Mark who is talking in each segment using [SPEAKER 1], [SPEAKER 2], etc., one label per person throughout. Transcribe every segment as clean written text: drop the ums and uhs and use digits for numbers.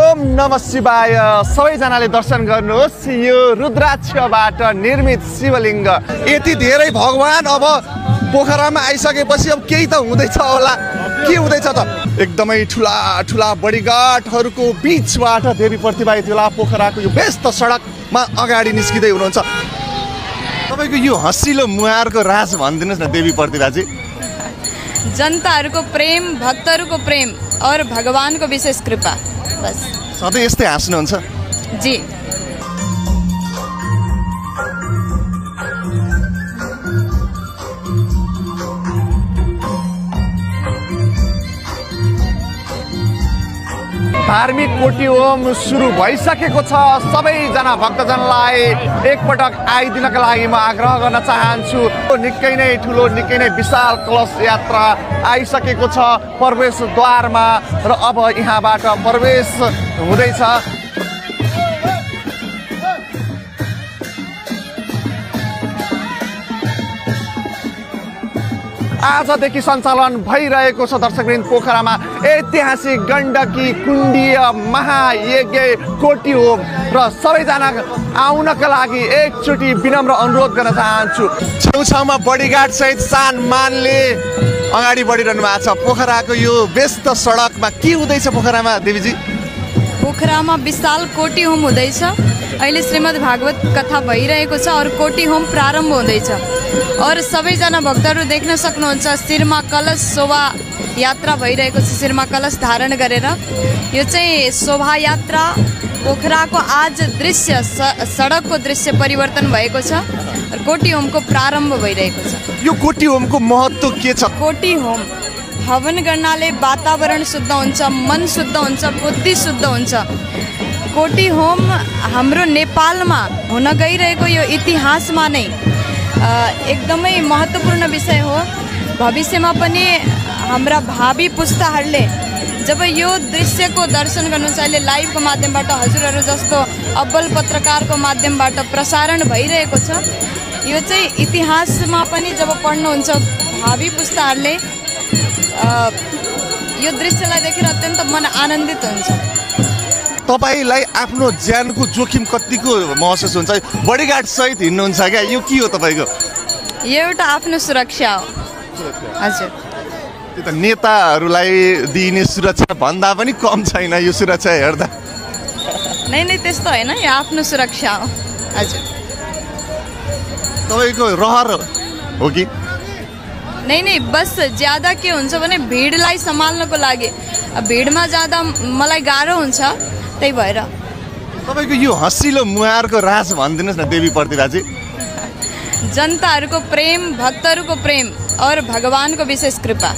[SPEAKER 1] ओम नमः शिवाय। सबैजनाले दर्शन गर्नुहोस् यो रुद्राक्षबाट निर्मित शिवलिङ्ग। यति धेरै भगवान अब पोखरामा आइसकेपछि अब केही त हुँदैछ होला। के हुँदैछ त? एकदमै ठुला ठुला बडीगार्डहरूको बीचबाट देवी प्रतिभा यति बेला पोखराको यो व्यस्त सडकमा अगाडि निस्किँदै हुनुहुन्छ। तपाईँको यो हँसिलो मुहारको राज भनिदिनुहोस् न देवी प्रतिभाजी।
[SPEAKER 2] जनताहरूको प्रेम, भक्तहरूको प्रेम और भगवानको विशेष कृपा बस।
[SPEAKER 1] सधैँ यस्तै हाँस्नुहुन्छ?
[SPEAKER 2] जी।
[SPEAKER 1] धार्मिक कोटी होम सुरु भइसकेको छ। सबैजना भक्तजनलाई एकपटक आइदिनका लागि म आग्रह गर्न चाहन्छु। निकै नै ठुलो, निकै नै विशाल कलश यात्रा आइसकेको छ प्रवेशद्वारमा र अब यहाँबाट प्रवेश हुँदैछ। आजदेखि सञ्चालन भइरहेको छ दर्शकवृन्द पोखरामा ऐतिहासिक गण्डकी कुण्डीय महायज्ञ कोटी होम र सबैजना आउनका लागि एकचोटि विनम्र अनुरोध गर्न चाहन्छु। छेउछाउमा बडीगार्ड सहित सान मानले अगाडि बढिरहनु भएको छ। पोखराको यो व्यस्त सडकमा के हुँदैछ पोखरामा देवीजी?
[SPEAKER 2] पोखरामा विशाल कोटी होम हुँदैछ। अहिले श्रीमद् भागवत कथा भइरहेको छ और कोटी होम प्रारम्भ हुँदैछ और सबैजना भक्तहरू देख्न सक्नुहुन्छ शिरमा कलश शोभा यात्रा भइरहेको छ। शिरमा कलश धारण गरेर यो चाहिँ शोभा यात्रा पोखराको आज दृश्य सडकको दृश्य परिवर्तन भएको छ और कोटी होमको प्रारम्भ भइरहेको छ।
[SPEAKER 1] यो कोटी होमको महत्त्व के छ?
[SPEAKER 2] कोटी होम हवन गर्नाले वातावरण शुद्ध हुन्छ, मन शुद्ध हुन्छ, बुद्धि शुद्ध हुन्छ। कोटी होम हाम्रो नेपालमा हुन गइरहेको यो इतिहासमा नै एकदमै महत्त्वपूर्ण विषय हो। भविष्यमा पनि हाम्रा भावी पुस्ताहरूले जब यो दृश्यको दर्शन गर्नुहुन्छ, अहिले लाइभको माध्यमबाट हजुरहरू जस्तो अब्बल पत्रकारको माध्यमबाट प्रसारण भइरहेको छ। यो चाहिँ इतिहासमा पनि जब पढ्नुहुन्छ भावी पुस्ताहरूले यो दृश्यलाई देखेर अत्यन्त मन आनन्दित हुन्छ।
[SPEAKER 1] तपाईलाई आफ्नो ज्यानको जोखिम कतिको महसुस हुन्छ? बडीगार्ड सहित हिँड्नुहुन्छ क्या, यो के हो तपाईँको?
[SPEAKER 2] यो एउटा आफ्नो सुरक्षा हो। हजुर,
[SPEAKER 1] त्यो त नेताहरूलाई दिइने सुरक्षा भन्दा पनि कम छैन यो सुरक्षा हेर्दा।
[SPEAKER 2] नै त्यस्तो होइन, यो आफ्नो सुरक्षा हो। हजुर,
[SPEAKER 1] तपाईँको रहर हो कि?
[SPEAKER 2] नै बस ज्यादा के हुन्छ भने भिडलाई सम्हाल्नको लागि भिडमा जाँदा मलाई गाह्रो हुन्छ, त्यही भएर।
[SPEAKER 1] तपाईँको यो हँसिलो मुहारको राज भनिदिनुहोस् न देवी प्रतिभाजी।
[SPEAKER 2] जनताहरूको प्रेम, भक्तहरूको प्रेम और भगवानको विशेष कृपा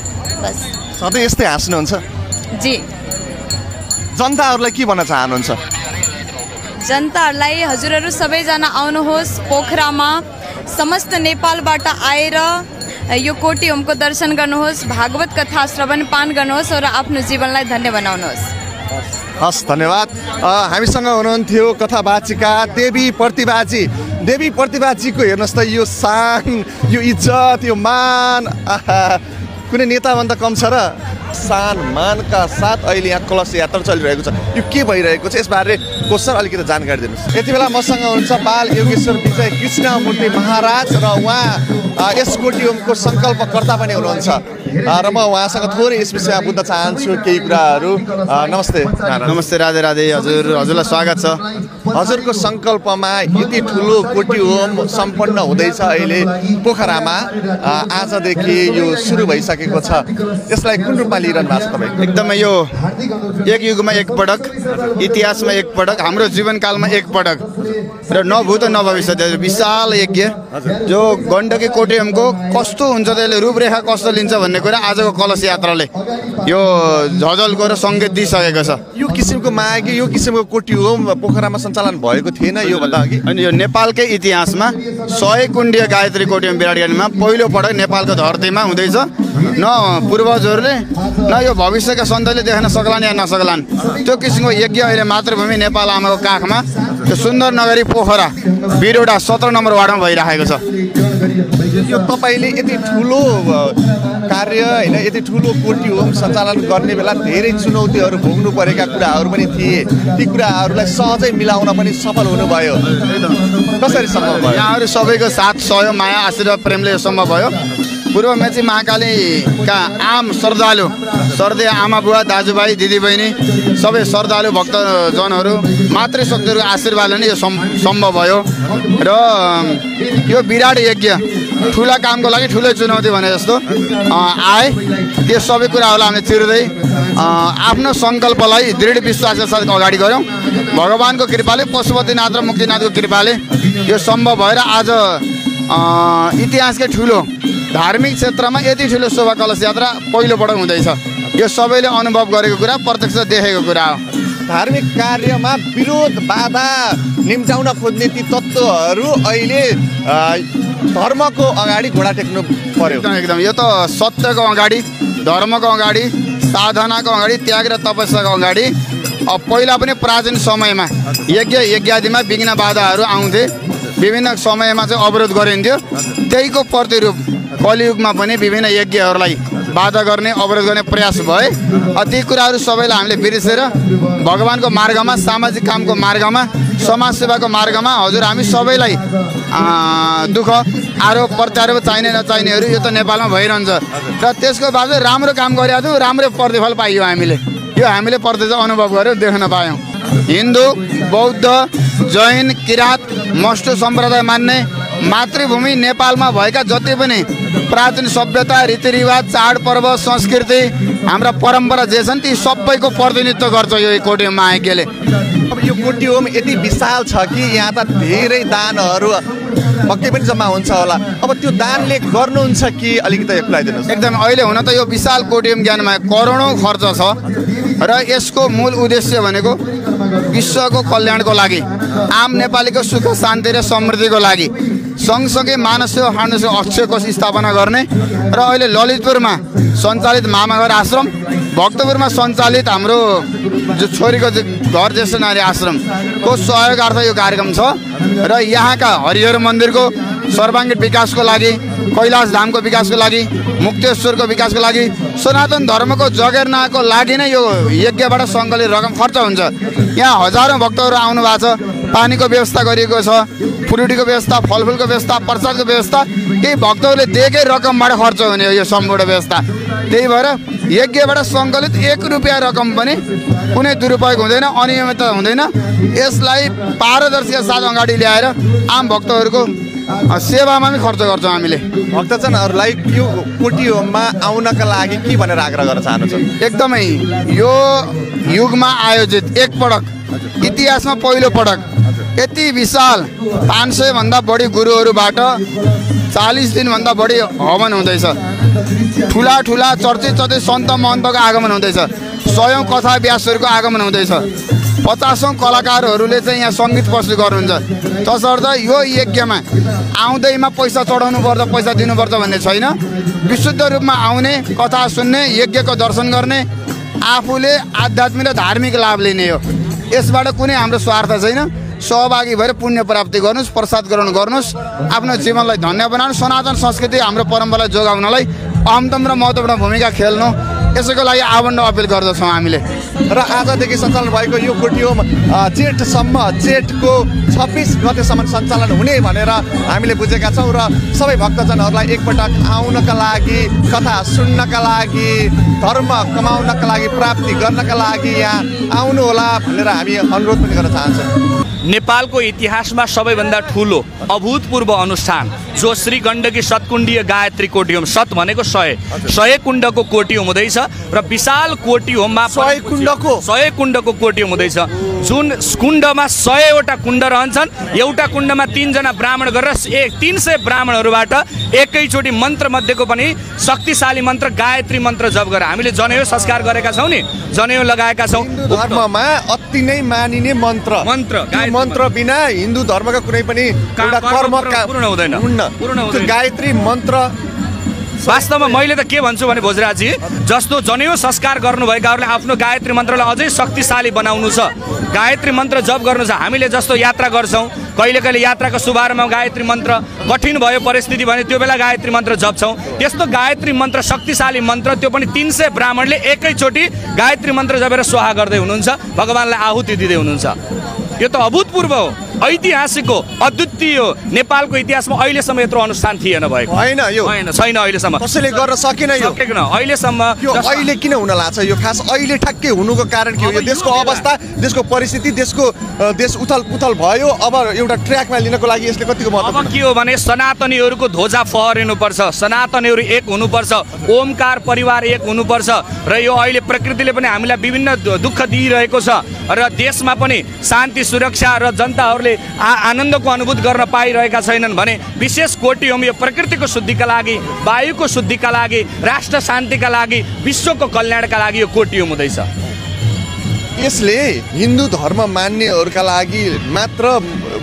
[SPEAKER 2] बस।
[SPEAKER 1] सधैँ यस्तै हाँस्नुहुन्छ?
[SPEAKER 2] जी।
[SPEAKER 1] जनताहरूलाई के भन्न चाहनुहुन्छ?
[SPEAKER 2] जनताहरूलाई हजुरहरू सबैजना आउनुहोस् पोखरामा। समस्त नेपालबाट आएर यो कोटी होमको दर्शन गर्नुहोस्, भागवत कथा श्रवणपान गर्नुहोस् और आफ्नो जीवनलाई धन्य बनाउनुहोस्।
[SPEAKER 1] हस्, धन्यवाद। हामीसँग हुनुहुन्थ्यो कथावाचिका देवी प्रतिभाजी। देवी प्रतिभाजीको हेर्नुहोस् त यो शान, यो इज्जत, यो मान कुनै नेताभन्दा कम छ र? शान मानका साथ अहिले यहाँ कलश यात्रा चलिरहेको छ। यो के भइरहेको छ यसबारे क्वेसन अलिकति जानकारी दिनुहोस्। यति बेला मसँग हुनुहुन्छ बाल योगेश्वर विजय कृष्णमूर्ति महाराज र उहाँ यस कोटी होमको सङ्कल्पकर्ता पनि हुनुहुन्छ र म उहाँसँग थोरै यस विषयमा बुझ्न चाहन्छु केही कुराहरू। नमस्ते।
[SPEAKER 3] नमस्ते, राधे राधे। हजुरलाई स्वागत छ।
[SPEAKER 1] हजुरको सङ्कल्पमा यति ठुलो कोटी होम सम्पन्न हुँदैछ अहिले पोखरामा। आजदेखि यो सुरु भइसकेको छ। यसलाई कुन रूपमा लिइरहनु भएको छ तपाईँ?
[SPEAKER 3] एकदमै यो एक युगमा एकपटक, इतिहासमा एकपटक, हाम्रो जीवनकालमा एकपटक र नभूत नभविष्य विशाल यज्ञ जो गण्डकी कोटी होमको कस्तो हुन्छ, त्यसले रूपरेखा कस्तो लिन्छ भन्ने कुरा आजको कलश यात्राले यो झझलको र सङ्केत दिइसकेको छ।
[SPEAKER 1] यो किसिमको मागी, यो किसिमको कोटी होम पोखरामा सञ्चालन भएको थिएन योभन्दा अघि।
[SPEAKER 3] अनि यो नेपालकै इतिहासमा 100 कुण्डीय गायत्री कोटी होम विराटगढीमा पहिलोपटक नेपालको धरतीमा हुँदैछ। न पूर्वजहरूले न यो भविष्यका सन्ततिले देख्न सक्लान् या नसक्लान् त्यो किसिमको यज्ञ अहिले मातृभूमि नेपाल आमाको काखमा त्यो सुन्दर नगरी पोखरा बिरोडा 17 नम्बर वार्डमा भइरहेको छ।
[SPEAKER 1] यो तपाईँले यति ठुलो कार्य होइन यति ठुलो कोटी होम सञ्चालन गर्ने बेला धेरै चुनौतीहरू भोग्नु परेका कुराहरू पनि थिए ती कुराहरूलाई सहजै मिलाउन पनि सफल हुनुभयो कसरी सम्भव भयो
[SPEAKER 3] यहाँहरू सबैको साथ सहयोग माया आशीर्वाद प्रेमले सम्भव भयो पूर्व मेची महाकालीका आम श्रद्धालु श्रद्धेय आमा बुवा दाजुभाइ दिदीबहिनी सबै श्रद्धालु भक्तजनहरू मातृशक्तिहरूको आशीर्वादले नै यो सम्भव भयो र यो विराट यज्ञ ठुला कामको लागि ठुलै चुनौती भने जस्तो आए त्यो सबै कुराहरूलाई हामीले चिर्दै आफ्नो सङ्कल्पलाई दृढ विश्वासका साथ अगाडि गऱ्यौँ भगवानको कृपाले पशुपतिनाथ र मुक्तिनाथको कृपाले यो सम्भव भएर आज इतिहासकै ठुलो धार्मिक क्षेत्रमा यति ठुलो शोभा कलश यात्रा पहिलोपटक हुँदैछ यो सबैले अनुभव गरेको कुरा प्रत्यक्ष देखेको कुरा हो
[SPEAKER 1] धार्मिक कार्यमा विरोध बाधा निम्त्याउन खोज्ने ती तत्त्वहरू अहिले धर्मको अगाडि घोडा टेक्नु पर्यो
[SPEAKER 3] एकदम यो त सत्यको अगाडि धर्मको अगाडि साधनाको अगाडि त्याग र तपस्याको अगाडि पहिला पनि प्राचीन समयमा यज्ञादिमा विघ्न बाधाहरू आउँथे विभिन्न समयमा चाहिँ अवरोध गरिन्थ्यो त्यहीको प्रतिरूप कलियुगमा पनि विभिन्न यज्ञहरूलाई बाधा गर्ने अवरोध गर्ने प्रयास भए ती कुराहरू सबैलाई हामीले बिर्सेर भगवानको मार्गमा सामाजिक कामको मार्गमा समाज सेवाको मार्गमा हजुर हामी सबैलाई दुःख आरोप प्रत्यारोप चाहिने नचाहिनेहरू यो त नेपालमा भइरहन्छ र त्यसको बावजुद राम्रो काम गरेका थियौँ राम्रै प्रतिफल पाइयो हामीले प्रत्यक्ष अनुभव गऱ्यौँ देख्न पायौँ हिन्दू बौद्ध जैन किराँत मस्टो सम्प्रदाय मान्ने मातृभूमि नेपालमा भएका जति पनि प्राचीन सभ्यता रीतिरिवाज चाडपर्व संस्कृति हाम्रा परम्परा जे छन् ती सबैको प्रतिनिधित्व गर्छ यो कोटी होम महायज्ञले
[SPEAKER 1] अब यो कोटी होम यति विशाल छ कि यहाँ त धेरै दानहरू पक्कै पनि जम्मा हुन्छ होला अब त्यो दानले गर्नुहुन्छ कि अलिकति खुलाइदिनुहोस्
[SPEAKER 3] एकदम अहिले हुन त यो विशाल कोटी होम ज्ञानमा करोडौँ खर्च छ र यसको मूल उद्देश्य भनेको विश्वको कल्याणको लागि आम नेपालीको सुख शान्ति र समृद्धिको लागि सँगसँगै मानव सेवा फाउन्डेसन अक्षय कोष स्थापना गर्ने र अहिले ललितपुरमा सञ्चालित मामाघर आश्रम भक्तपुरमा सञ्चालित हाम्रो जो छोरीको घर ज्येष्ठ नारी आश्रमको सहयोगार्थ यो कार्यक्रम छ र यहाँका हरिहर मन्दिरको सर्वाङ्गीण विकासको लागि कैलाश धामको विकासको लागि मुक्तेश्वरको विकासको लागि सनातन धर्मको जगेर्नाको लागि नै यो यज्ञबाट सङ्कलित रकम खर्च हुन्छ यहाँ हजारौँ भक्तहरू आउनु भएको छ पानीको व्यवस्था गरिएको छ फ्रुटीको व्यवस्था फलफुलको व्यवस्था प्रसादको व्यवस्था यही भक्तहरूले दिएकै रकमबाट खर्च हुने हो यो सम्पूर्ण व्यवस्था त्यही भएर यज्ञबाट सङ्कलित 1 रुपियाँ रकम पनि कुनै दुरुपयोग हुँदैन अनियमितता हुँदैन यसलाई पारदर्शिता साथ अगाडि ल्याएर आम भक्तहरूको सेवामा पनि खर्च गर्छौँ हामीले
[SPEAKER 1] भक्तजनहरूलाई यो कोटी होममा आउनका लागि के भनेर आग्रह गर्न चाहनुहुन्छ
[SPEAKER 3] एकदमै यो युगमा आयोजित एकपटक इतिहासमा पहिलो पटक यति विशाल 500 भन्दा बढी गुरुहरूबाट 40 दिनभन्दा बढी हवन हुँदैछ ठुला ठुला चर्चित सन्त महन्तको आगमन हुँदैछ 100औं कथा व्यासहरूको आगमन हुँदैछ 50औं कलाकारहरूले चाहिँ यहाँ सङ्गीत प्रस्तुत गर्नुहुन्छ तसर्थ यो यज्ञमा आउँदैमा पैसा चढाउनु पर्छ पैसा दिनुपर्छ भन्ने छैन विशुद्ध रूपमा आउने कथा सुन्ने यज्ञको दर्शन गर्ने आफूले आध्यात्मिक र धार्मिक लाभ लिने हो यसबाट कुनै हाम्रो स्वार्थ छैन सहभागी भएर पुण्य प्राप्ति गर्नुहोस् प्रसाद ग्रहण गर्नुहोस् आफ्नो जीवनलाई धन्य बनाउनु सनातन संस्कृति हाम्रो परम्परालाई जोगाउनलाई अहमतम र महत्त्वपूर्ण भूमिका खेल्नु यसैको लागि आह्वान अपिल गर्दछौँ हामीले
[SPEAKER 1] र आजदेखि सञ्चालन भएको यो कोटी होम जेठको 26 गतेसम्म सञ्चालन हुने भनेर हामीले बुझेका छौँ र सबै भक्तजनहरूलाई एकपटक आउनका लागि कथा सुन्नका लागि धर्म कमाउनका लागि प्राप्ति गर्नका लागि यहाँ आउनु होला भनेर हामी अनुरोध पनि गर्न चाहन्छौँ
[SPEAKER 4] नेपालको इतिहासमा सबैभन्दा ठुलो अभूतपूर्व अनुष्ठान जो श्री गण्डकी शतकुण्डीय गायत्री कोटी होम शत भनेको 100 कुण्डको कोटी होम हुँदैछ र विशाल कोटी होममा 100 कुण्डको कोटी होम हुँदैछ जुन कुण्डमा 100वटा कुण्ड रहन्छन् एउटा कुण्डमा 3 जना ब्राह्मण गरेर 300 ब्राह्मणहरूबाट एकैचोटि मन्त्र मध्येको पनि शक्तिशाली मन्त्र गायत्री मन्त्र जप गरेर हामीले जनेऊ संस्कार गरेका छौँ नि जनेऊ लगाएका छौँ
[SPEAKER 1] धर्ममा अति नै मानिने मन्त्र बिना हिन्दू धर्मका कुनै पनि एउटा कर्म
[SPEAKER 4] पूर्ण हुँदैन
[SPEAKER 1] गायत्री मन्त्र
[SPEAKER 4] वास्तवमा मैले त के भन्छु भने भोजराजी जस्तो जनेऊ संस्कार गर्नुभएकाहरूले आफ्नो गायत्री मन्त्रलाई अझै शक्तिशाली बनाउनु छ, गायत्री मन्त्र जप गर्नु छ। हामीले जस्तो यात्रा गर्छौँ, कहिले कहिले यात्राको शुभारम्भमा गायत्री मन्त्र, कठिन भयो परिस्थिति भने त्यो बेला गायत्री मन्त्र जप्छौँ। त्यस्तो गायत्री मन्त्र शक्तिशाली मन्त्र, त्यो पनि 300 ब्राह्मणले एकैचोटि गायत्री मन्त्र जपेर स्वाहा गर्दै हुनुहुन्छ, भगवानलाई आहुति दिँदै हुनुहुन्छ। यो त अभूतपूर्व हो, ऐतिहासिक हो, अद्वितीय हो। नेपालको इतिहासमा अहिलेसम्म यत्रो अनुष्ठान थिएन भएको, छैन अहिलेसम्म,
[SPEAKER 1] कसैले गर्न सकेन यो
[SPEAKER 4] अहिलेसम्म।
[SPEAKER 1] यो अहिले किन हुन लाग्छ? यो खास अहिले ठ्याक्कै हुनुको कारण के हो? यो देशको अवस्था, देशको परिस्थिति, देश उथल पुथल भयो, अब एउटा ट्र्याकमा लिनको लागि यसले कतिको महत्त्व?
[SPEAKER 4] अब के हो भने सनातनीहरूको ध्वजा फहरिनुपर्छ, सनातनीहरू एक हुनुपर्छ, ओमकार परिवार एक हुनुपर्छ। र यो अहिले प्रकृतिले पनि हामीलाई विभिन्न दुःख दिइरहेको छ र देशमा पनि शान्ति सुरक्षा र जनताहरूले आनन्दको अनुभूत गर्न पाइरहेका छैनन् भने विशेष कोटि होम यो प्रकृतिको शुद्धिका लागि, वायुको शुद्धिका लागि, राष्ट्र शान्तिका लागि, विश्वको कल्याणका लागि यो कोटि होम हुँदैछ।
[SPEAKER 1] यसले हिन्दू धर्म मान्नेहरूका लागि मात्र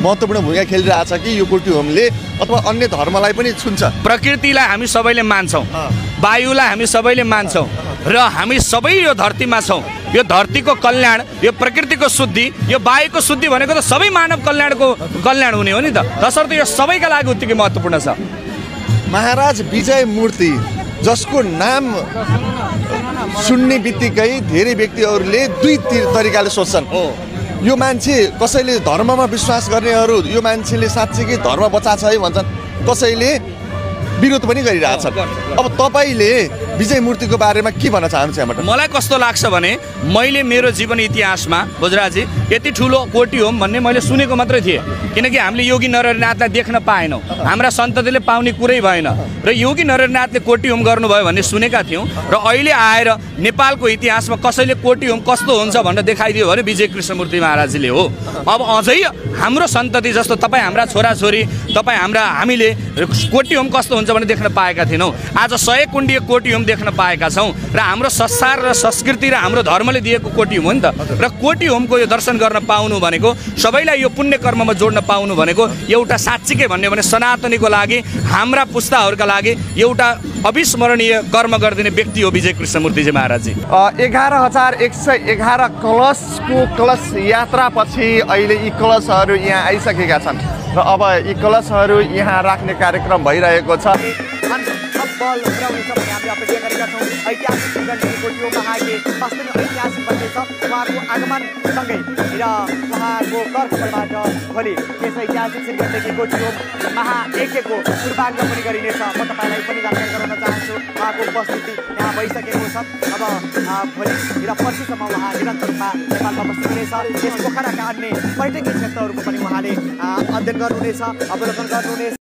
[SPEAKER 1] महत्त्वपूर्ण भूमिका खेलिरहेछ कि यो कोटि होमले अथवा अन्य धर्मलाई पनि छुन्छ?
[SPEAKER 4] प्रकृतिलाई हामी सबैले मान्छौँ, वायुलाई हामी सबैले मान्छौँ र हामी सबै यो धरतीमा छौँ। यो धरतीको कल्याण, यो प्रकृतिको शुद्धि, यो वायुको शुद्धि भनेको त सबै मानव कल्याण हुने हो नि त। तसर्थ यो सबैका लागि उत्तिकै महत्त्वपूर्ण छ।
[SPEAKER 1] महाराज विजय मूर्ति, जसको नाम सुन्ने बित्तिकै धेरै व्यक्तिहरूले दुई तरिकाले सोच्छन्। यो मान्छे, कसैले धर्ममा विश्वास गर्नेहरू यो मान्छेले साँच्चीकै धर्म बचाएको छ है भन्छन्, कसैले विरोध पनि गरिरहेछन्। अब तपाईँले विजय मूर्तिको बारेमा के भन्न चाहनुहुन्छ यहाँबाट?
[SPEAKER 4] मलाई कस्तो लाग्छ भने मैले मेरो जीवन इतिहासमा भोजराजी यति ठुलो कोटि होम भन्ने मैले सुनेको मात्रै थिएँ, किनकि हामीले योगी नरहरिनाथलाई देख्न पाएनौँ, हाम्रा सन्ततिले पाउने कुरै भएन र योगी नरहरिनाथले कोटि होम गर्नुभयो भन्ने सुनेका थियौँ। र अहिले आएर नेपालको इतिहासमा कसैले कोटि होम कस्तो हुन्छ भनेर देखाइदियो भने विजय कृष्णमूर्ति महाराजले हो। अब अझै हाम्रो सन्तति जस्तो तपाईँ हाम्रा छोराछोरी, हामीले कोटि होम कस्तो हुन्छ भने देख्न पाएका थिएनौँ। आज 100 कुण्डीय कोटि होम देख्न पाएका छौँ र हाम्रो संस्कार र संस्कृति र हाम्रो धर्मले दिएको कोटि होम हो नि त। र कोटि होमको यो दर्शन गर्न पाउनु भनेको, सबैलाई यो पुण्य कर्ममा जोड्न पाउनु भनेको एउटा साँच्चीकै भन्यो भने सनातनीको लागि, हाम्रा पुस्ताहरूका लागि एउटा अविस्मरणीय कर्म गरिदिने व्यक्ति हो विजय कृष्णमूर्तिजी महाराजजी।
[SPEAKER 1] 11,111 कलश यात्रापछि अहिले यी कलशहरू यहाँ आइसकेका छन् र अब यी कलशहरू यहाँ राख्ने कार्यक्रम भइरहेको छ।
[SPEAKER 5] बल पुर्याउनेछ भन्ने हामीले अपेक्षा गरेका छौँ। ऐतिहासिक कोटि होम महायज्ञ वास्तवमै ऐतिहासिक बन्नेछ। उहाँको आगमनसँगै र उहाँको कर्तव्यबाट भोलि यस ऐतिहासिक श्रीगण्डकी कोटि होम महायज्ञको पूर्वाङ्ग पनि गरिनेछ। म तपाईँलाई पनि जानकारी गराउन चाहन्छु, उहाँको उपस्थिति यहाँ भइसकेको छ। अब भोलि र पर्सिसम्म उहाँ निरन्तर रूपमा नेपालमा बस्नुहुनेछ। यस पोखराका अन्य पर्यटकीय क्षेत्रहरूको पनि उहाँले अध्ययन गर्नुहुनेछ, अवलोकन गर्नुहुनेछ।